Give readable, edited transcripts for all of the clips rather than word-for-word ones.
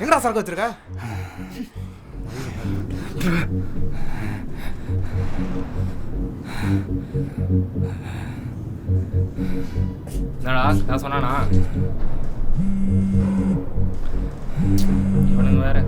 எங்கடா சரக்கு வச்சிருக்க? என்னடா நான் சொன்னானா? இவனுங்க வேற.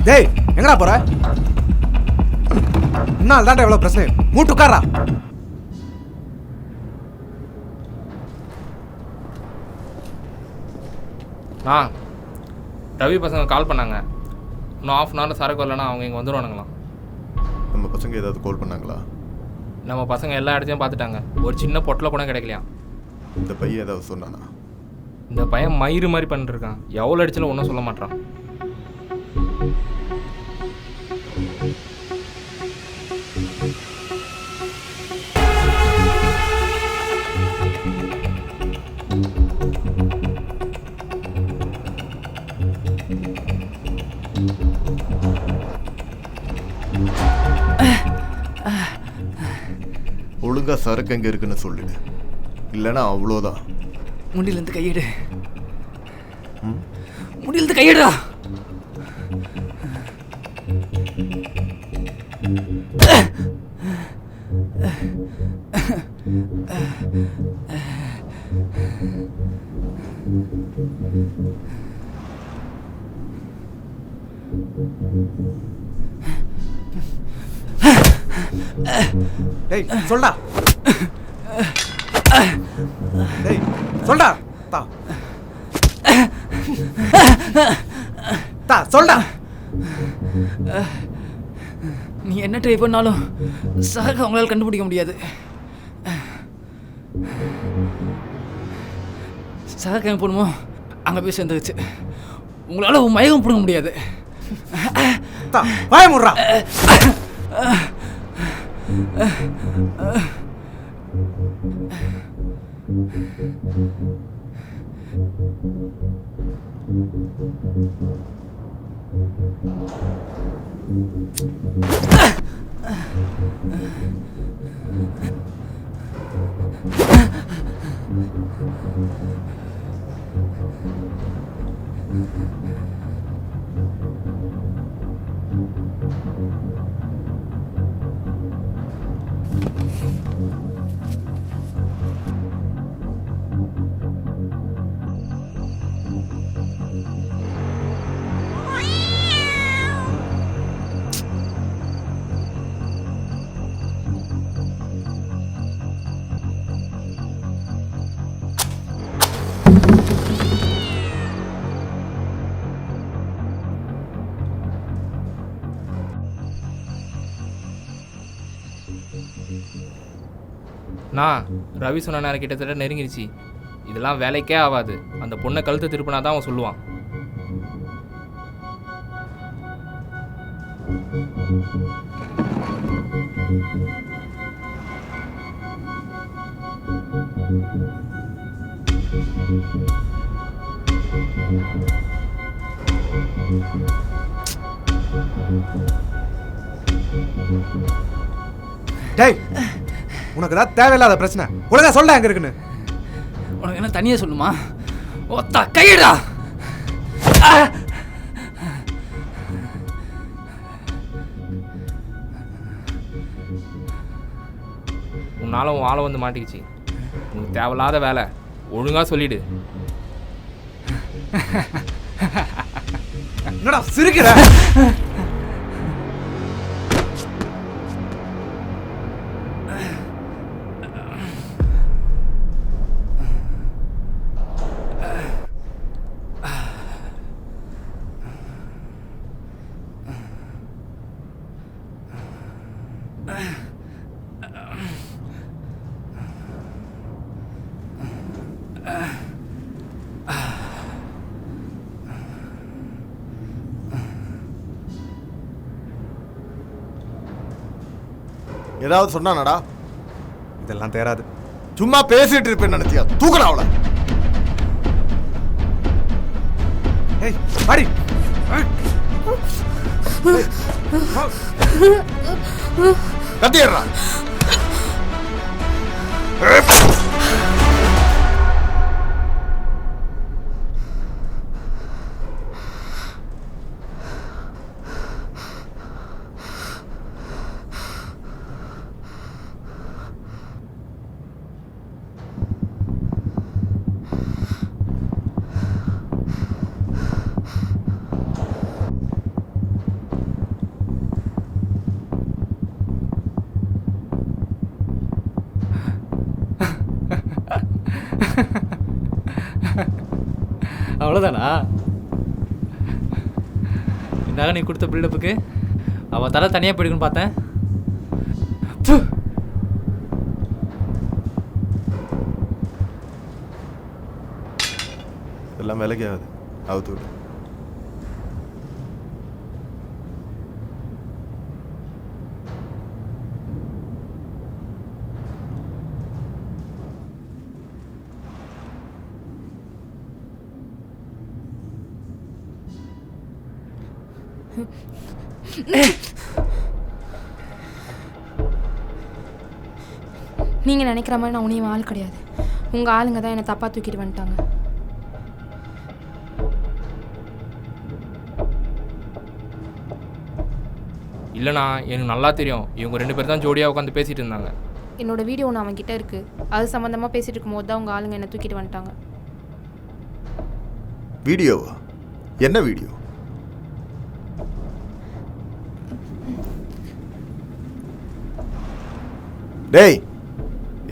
டேய் எங்கடா போற? இன்னும் தாண்டா எவ்வளவு பிரச்சனை. மூட்டு உட்காரா. ரவி பசங்க கால் பண்ணாங்க. இன்னும் ½ அன் ஹவரில் சரக்கு வரலன்னா அவங்க இங்கே வந்துடுவானுங்களாம். நம்ம பசங்க ஏதாவது கால் பண்ணாங்களா? நம்ம பசங்க எல்லா இடத்தையும் பார்த்துட்டாங்க. ஒரு சின்ன பொட்டில் கூட கிடைக்கலையா. இந்த பையன் ஏதாவது சொன்னானா? இந்த பையன் மயிறு மாதிரி பண்ணிருக்கான். எவ்வளோ அடிச்சாலும் ஒன்றும் சொல்ல மாட்டான். ஒழுங்கா சரக்கு எங்க இருக்குன்னு சொல்லிடு, இல்லைன்னா அவ்வளோதான். முடியிலேருந்து கையெடு. முடியிலேருந்து கையெடுடா. டேய் சொல்டா. டேய் சொல்டா. தா தா சொல்டா. நீ என்ன ட்ரை பண்ணாலும் சரக்கு அவங்களால கண்டுபிடிக்க முடியாது. சரக்கு எங்கே போகணுமோ அங்கே போய் சேர்ந்துருச்சு. உங்களால் மயக்கம் பிடுங்க முடியாது. தா வாய மூடுறா. நான் ரவி சொன்ன நேரம் கிட்டத்தட்ட நெருங்கிடுச்சு. இதெல்லாம் வேலைக்கே ஆகாது. அந்த பொண்ணை கழுத்தை திருப்பினா தான் அவன் சொல்லுவான். டேய் உனக்கு தான் தேவையில்லாத பிரச்சனை. ஒழுங்கா சொல்ல எங்க இருக்குன்னு. உனக்கு என்ன தனியா சொல்லுமா? ஒத்தா கையிடா. உன்னால உன் ஆளை வந்து மாட்டிக்கிச்சு. உனக்கு தேவையில்லாத வேலை. ஒழுங்கா சொல்லிடு. என்னடா சிரிக்கிற? ஏதாவது சொன்னானடா? இதெல்லாம் தேராது. சும்மா பேசிட்டு இருப்பேன்னு நினைச்சியா? தூக்கடா அவளை. ஏய் பாடி. கத்திடுறா. அவ்வளோதானா? இந்தாங்க நீ கொடுத்த பில்டப்புக்கு அவள் தலை தனியாக போயிடுக்குன்னு பார்த்தேன். எல்லாம் வேலைக்கு ஆகுது. அவுத்து விடு. நீங்கள் நினைக்கிற மாதிரி நான் உனியும் ஆள் கிடையாது. உங்கள் ஆளுங்க தான் என்னை தப்பாக தூக்கிட்டு வந்துட்டாங்க. இல்லைண்ணா, எனக்கு நல்லா தெரியும். இவங்க 2 பேர் தான் ஜோடியாக உட்காந்து பேசிகிட்டு இருந்தாங்க. என்னோடய வீடியோ ஒன்று அவங்ககிட்ட இருக்குது. அது சம்மந்தமாக பேசிகிட்டு இருக்கும்போது தான் உங்கள் ஆளுங்க என்னை தூக்கிட்டு வந்துட்டாங்க. வீடியோவா? என்ன வீடியோ? டேய்,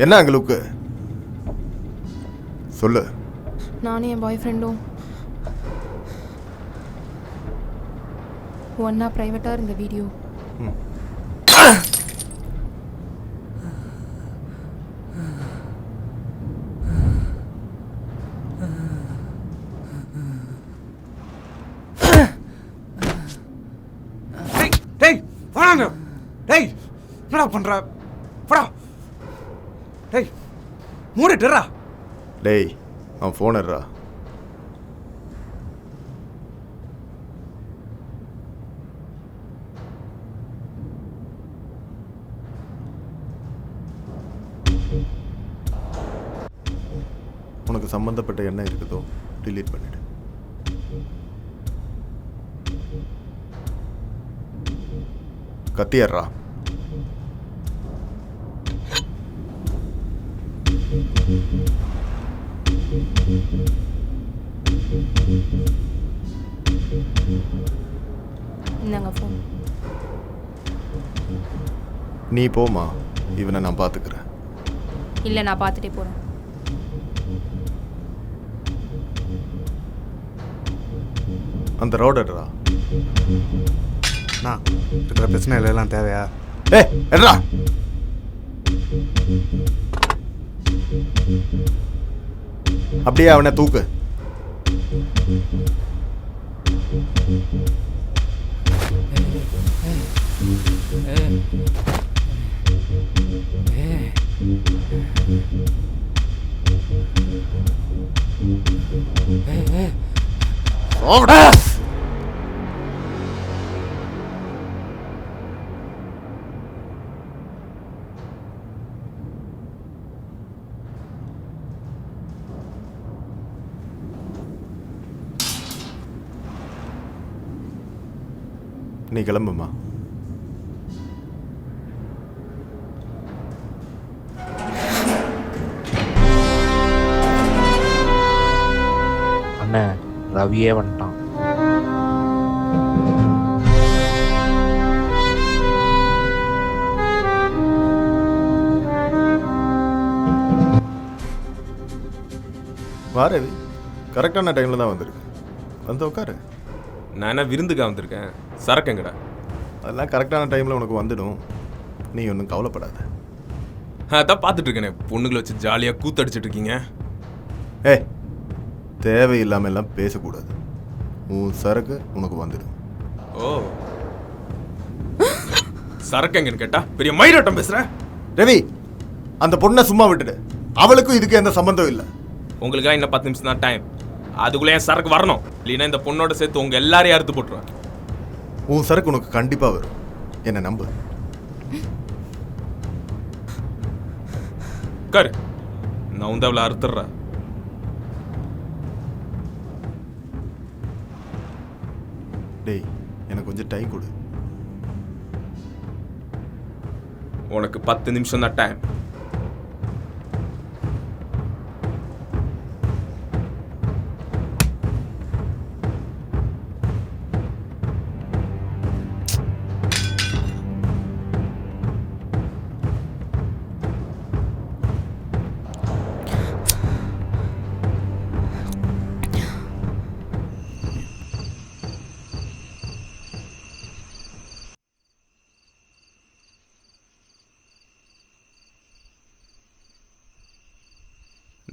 என்ன அங்கே லுக்கு? சொல்லு. நானும் என் பாய் ஃப்ரெண்டும் ஒன்றா ப்ரைவேட்டாக இருந்த வீடியோ. டேய் வாங்க. டேய் என்னடா பண்ற? போடா. டேய் மூடிட்டுறா. டேய், அவன் ஃபோன் எடுறா. உனக்கு சம்பந்தப்பட்ட என்ன இருக்குதோ டிலீட் பண்ணிடு. கத்தியர்றா. இந்தாங்க ஃபோன். நீ போமா, இவனை நான் பார்த்துக்கிறேன். இல்லை, நான் பார்த்துட்டே போகிறேன். அந்த ரோடு எடுறா. நான் இருக்கிற பிரச்சனை எல்லாம் தேவையா? ஏய் எடுறா. அப்படியே அவனை தூக்கு. நீ கிளம்புமா. அண்ணன் ரவியே வந்துட்டான். வா ரவி, கரெக்டான டைமில் தான் வந்திருக்கு. வந்து உட்காரு. நான் என்ன விருந்துக்காக வந்திருக்கேன்? சரக்குங்கடா. அதெல்லாம் கரெக்டான டைமில் உனக்கு வந்துடும். நீ ஒன்றும் கவலைப்படாத. அதான் பார்த்துட்டு இருக்கேனே, பொண்ணுங்களை வச்சு ஜாலியாக கூத்தடிச்சிட்டு இருக்கீங்க. ஏய், தேவையில்லாமல் எல்லாம் பேசக்கூடாது. உன் சரக்கு உனக்கு வந்துடும். ஓ சரக்கு எங்கன்னு கேட்டா பெரிய மயிரோட்டம் பேசுற. ரவி, அந்த பொண்ணை சும்மா விட்டுடு. அவளுக்கும் இதுக்கு எந்த சம்பந்தம் இல்லை. உங்களுக்காக இன்னும் 10 நிமிஷம் தான் டைம். அதுக்குள்ளே என் சரக்கு வரணும். இல்லைன்னா இந்த பொண்ணோட சேர்த்து உங்க எல்லாரையும் அறுத்து போட்டுருவேன். உன் சரக்கு உனக்கு கண்டிப்பா வரும், என்ன நம்பு. கரு நான் வந்து அவளை அறுத்துடுறேன். டேய், எனக்கு கொஞ்சம் டைம் கொடு. உனக்கு 10 நிமிஷம் தான் டைம்.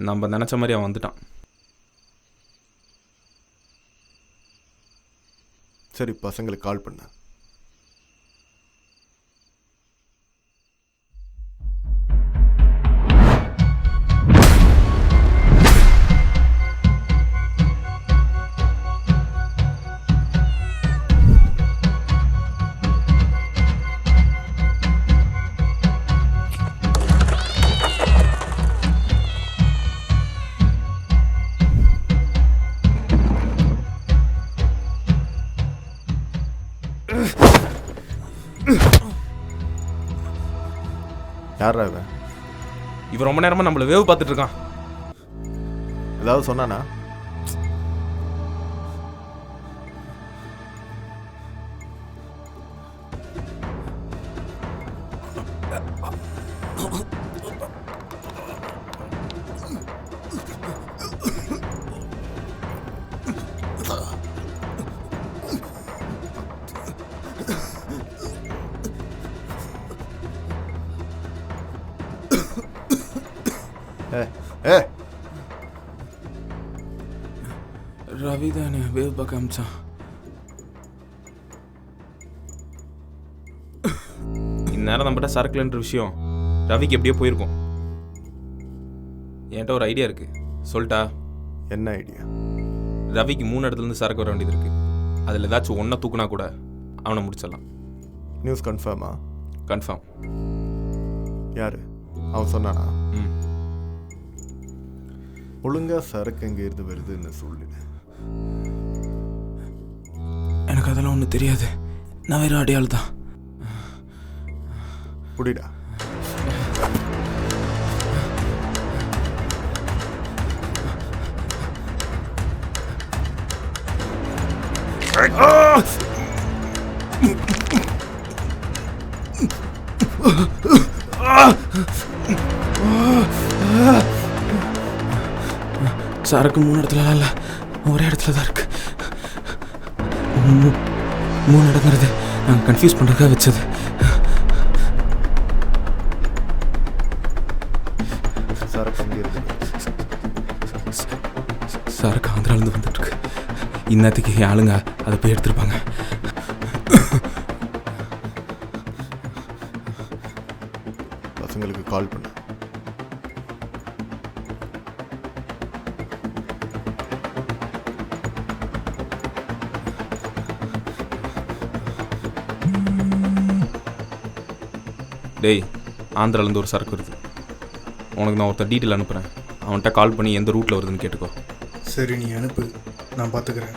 நம்ம நினச்ச மாதிரி அவன் வந்துட்டான். சரி, பசங்களுக்கு கால் பண்ண. யாரா இவன்? இவன் ரொம்ப நேரமா நம்மள வேவு பார்த்துட்டு இருக்கான். ஏதாவது சொன்னானா? ரவி தானே வேவு பார்க்க அமிச்சான். இந்நேரம் நம்மகிட்ட சரக்குலன்ற விஷயம் ரவிக்கு எப்படியோ போயிருக்கும். என்கிட்ட ஒரு ஐடியா இருக்கு, சொல்லிட்டா? என்ன ஐடியா? ரவிக்கு 3 இடத்துலேருந்து சரக்கு வர வேண்டியது இருக்கு. அதில் ஏதாச்சும் ஒன்றை தூக்குனா கூட அவனை முடிச்சிடலாம். நியூஸ் கன்ஃபார்மா? கன்ஃபார்ம். யாரு அவன் சொன்னானா? ம். ஒழுங்கா சரக்கு எங்க இருந்து வருதுன்னு சொல்லிடு. எனக்கு அதெல்லாம் ஒன்றும் தெரியாது. நான் வேறு அடையாள் தான். புடிடா. சரக்கு 3 இடத்துல இல்லை, ஒரே இடத்துல தான் இருக்கு. 3 இடங்கிறது நாங்கள் கன்ஃபியூஸ் பண்ணுறதுக்காக வச்சது. சரக்கு எங்க இருந்து? சரக்கு ஆந்திராலேருந்து வந்துட்டு இருக்கு. இன்னத்துக்கு ஆளுங்க அதை போய் எடுத்துருப்பாங்க. பசங்களுக்கு கால் பண்ண. டேய், ஆந்திராலேருந்து ஒரு சரக்கு வருது. உனக்கு நான் ஒருத்தர் டீட்டெயில் அனுப்புகிறேன். அவன்கிட்ட கால் பண்ணி எந்த ரூட்டில் வருதுன்னு கேட்டுக்கோ. சரி, நீ அனுப்பு, நான் பார்த்துக்கிறேன்.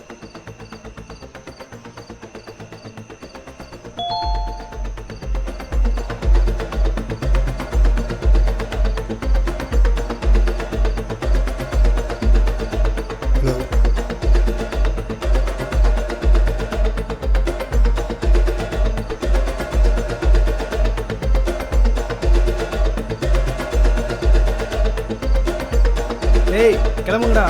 ஹலோ, டேய் கிளம்புங்கடா.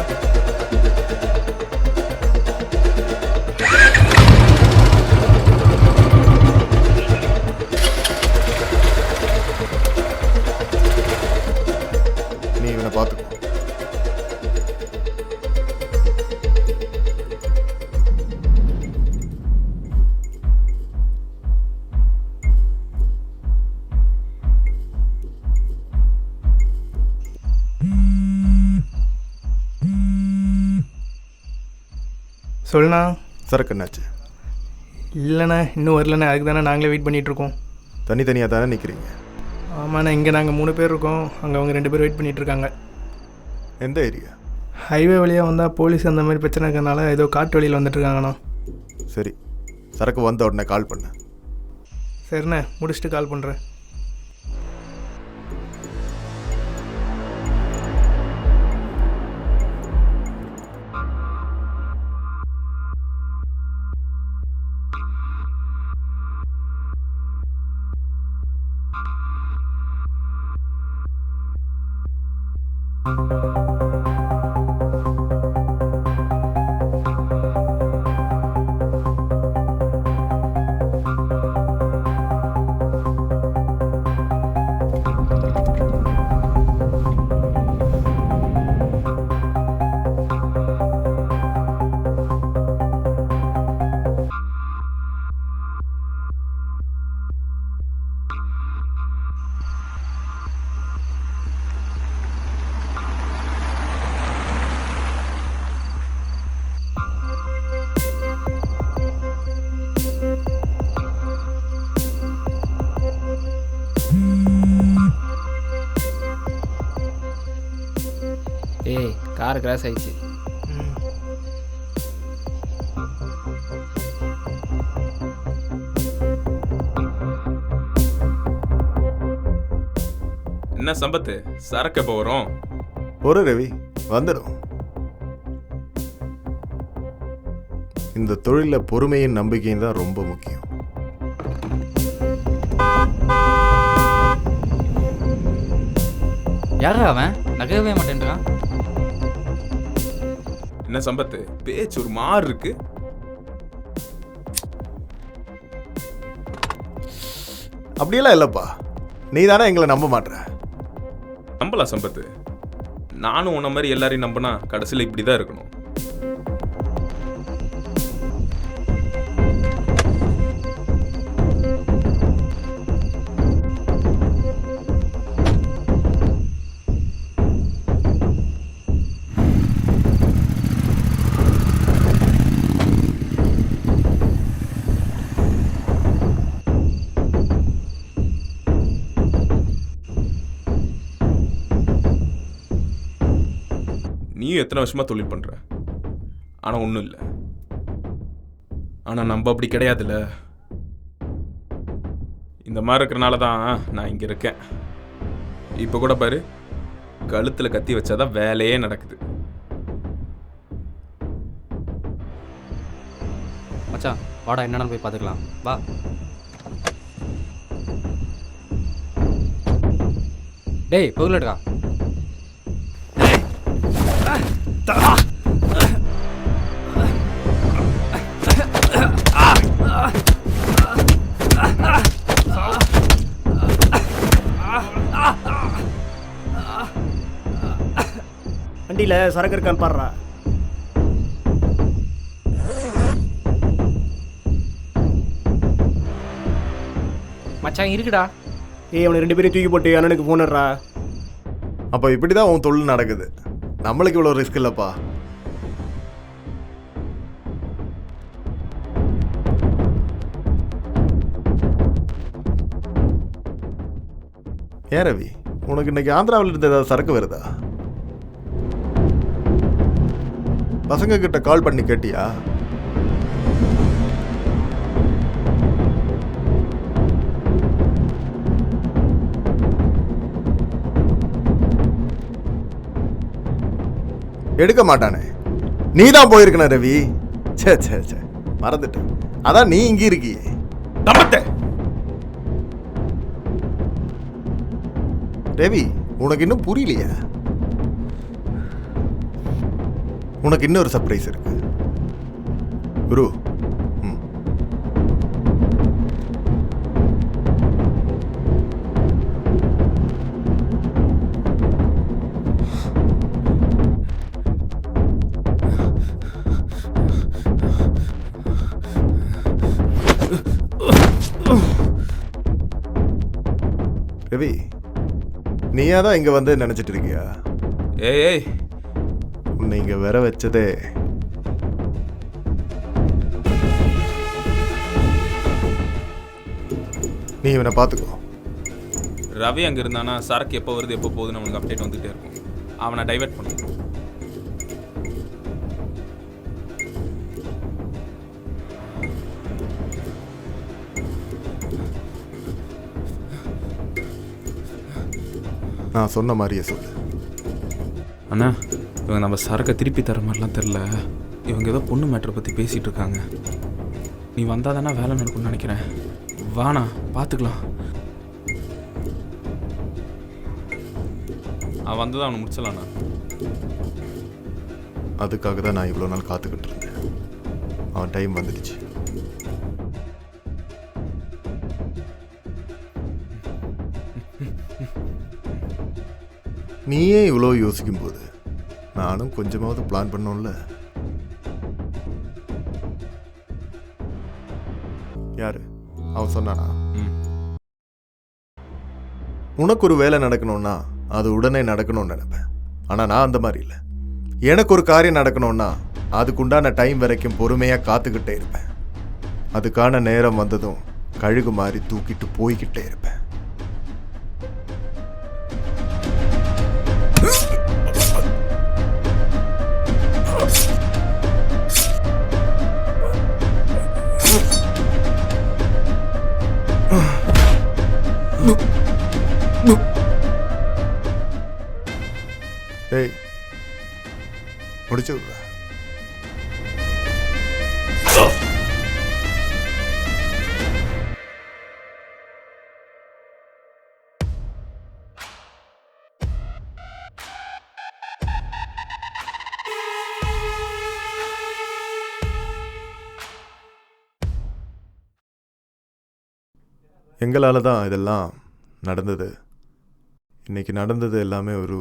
நீ இவனை பார்த்துக்கோ. சொல்லுண்ணா. சரக்கு என்னாச்சு? இல்லைண்ணா, இன்னும் வரலண்ணா. அதுக்கு தானே நாங்களே வெயிட் பண்ணிகிட்ருக்கோம். தனித்தனியாக தானே நிற்கிறீங்க? ஆமாண்ணா, இங்கே நாங்கள் 3 பேர் இருக்கோம். அங்கே அவங்க 2 பேர் வெயிட் பண்ணிகிட்ருக்காங்க. எந்த ஏரியா? ஹைவே வழியாக வந்தால் போலீஸ் அந்த மாதிரி பிரச்சனை இருக்கிறனால ஏதோ காட்டு வழியில் வந்துட்டுருக்காங்கண்ணா. சரி, சரக்கு வந்த உடனே கால் பண்ணு. சரிண்ணே, முடிச்சுட்டு கால் பண்ணுறேன். ஏய், கார் கிராஸ் ஆயிடுச்சு. என்ன சம்பத்து, சரக்கு எப்போ வரும்? ஒரு ரவி வந்துடும். இந்த தொழிலில் பொறுமையும் நம்பிக்கையும் தான் ரொம்ப முக்கியம். யாரா அவன்? நகரவே மாட்டேன்றான். என்ன சம்பத்து, பேச்சு ஒரு மாறு இருக்கு. அப்படியெல்லாம் இல்லைப்பா, நீ தானே எங்களை நம்ப மாட்ற. நம்பலாம் சம்பத்து, நானும் உன்ன மாதிரி எல்லாரையும் நம்பினா கடைசியில் இப்படி தான் இருக்கணும். நீயும் எத்தனை வருஷமா தொழில் பண்ற, ஆனா ஒன்றும் இல்லை. ஆனா நம்ம அப்படி கிடையாதுல்ல. இந்த மாதிரி இருக்கிறனால தான் நான் இங்க இருக்கேன். இப்போ கூட பாரு, கழுத்துல கத்தி வச்சாதான் வேலையே நடக்குது. மச்சான் வாடா, என்னன்னு போய் பார்த்துக்கலாம் வா. டேய் பொருளடா. வண்டியில் சரக்கு இருக்கான்னு பாடுறா. மச்சான் இருக்குடா. ஏய், அவனை 2 பேரையும் தூக்கி போட்டு அண்ணனுக்கு ஃபோன்டுறா. அப்போ இப்படி தான் உன் தொழில் நடக்குது. நம்மளுக்கு இவ்வளோ ரிஸ்க் இல்லைப்பா. ஏன் ரவி, உனக்கு இன்னைக்கு ஆந்திராவில் இருந்து ஏதாவது சரக்கு வருதா? பசங்க கிட்ட கால் பண்ணி கேட்டியா? எடுக்க மாட்டானே. நீ தான் போயிருக்கன ரவி. சே சே சே, மறந்துட்டு. அதான் நீ இங்கே இருக்கியே. ரவி, உனக்கு இன்னும் புரியலையா? உனக்கு இன்னொரு சர்ப்ரைஸ் இருக்கு குரு. ரவி, நீயா தான் இங்க வந்து நினைச்சிட்டு இருக்கியா? ஏய், உன்னை இங்க வர வச்சதே நீ இவனை பார்த்துக்கோ. ரவி அங்கே இருந்தானா சரக்கு எப்போ வருது எப்போ போகுதுன்னு அவனுக்கு அப்டேட் வந்துகிட்டே இருக்கும். அவனை டைவர்ட் பண்ணு. நான் சொன்ன மாதிரியே சொல்லு. அண்ணா இவங்க நம்ம சரக்கை திருப்பி தர மாதிரிலாம் தெரில. இவங்க ஏதோ பொண்ணு மேட்ரை பற்றி பேசிகிட்டு இருக்காங்க. நீ வந்தால் தானே வேலை நடக்கும்னு நினைக்கிறேன். வாண்ணா பார்த்துக்கலாம். அவன் வந்து தான் அவனை முடிச்சலாண்ணா. அதுக்காக தான் நான் இவ்வளோ நாள் காத்துக்கிட்டு இருந்தேன். அவன் டைம் வந்துடுச்சு. நீயே இவ்வளோ யோசிக்கும்போது நானும் கொஞ்சமாவது பிளான் பண்ணோம்ல. யாரு அவன் சொன்னானா? உனக்கு ஒரு வேலை நடக்கணும்னா அது உடனே நடக்கணும்னு நினைப்பேன். ஆனால் நான் அந்த மாதிரி இல்லை. எனக்கு ஒரு காரியம் நடக்கணும்னா அதுக்குண்டான டைம் வரைக்கும் பொறுமையாக காத்துக்கிட்டே இருப்பேன். அதுக்கான நேரம் வந்ததும் கழுகு மாதிரி தூக்கிட்டு போய்கிட்டே இருப்பேன். டேய் முடிச்சு விட்ற. எங்களால் தான் இதெல்லாம் நடந்தது. இன்னைக்கு நடந்தது எல்லாமே ஒரு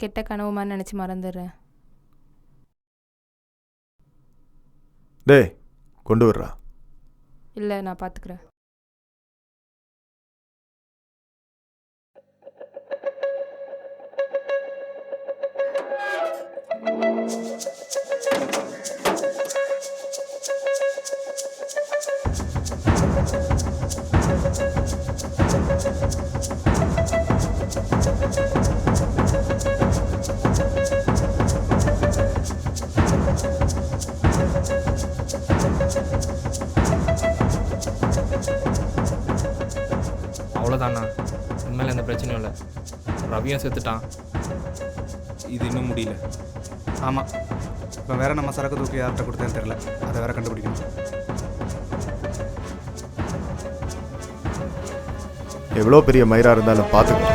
கெட்ட கனவு மாதிரி நினச்சி மறந்துடுறேன். டேய் கொண்டு வர்றா. இல்லை, நான் பார்த்துக்கிறேன். அவ்வளோதாண்ணா, இனிமேல் எந்த பிரச்சனையும் இல்லை. ரவியும் செத்துட்டான். இது இன்னும் முடியல. ஆமாம், இப்போ வேற நம்ம சரக்கு தூக்கி யார்கிட்ட கொடுத்தேன்னு தெரில. அதை வேற கண்டுபிடிக்கணும். எவ்வளோ பெரிய மயிராக இருந்தாலும் பார்த்துக்கோ.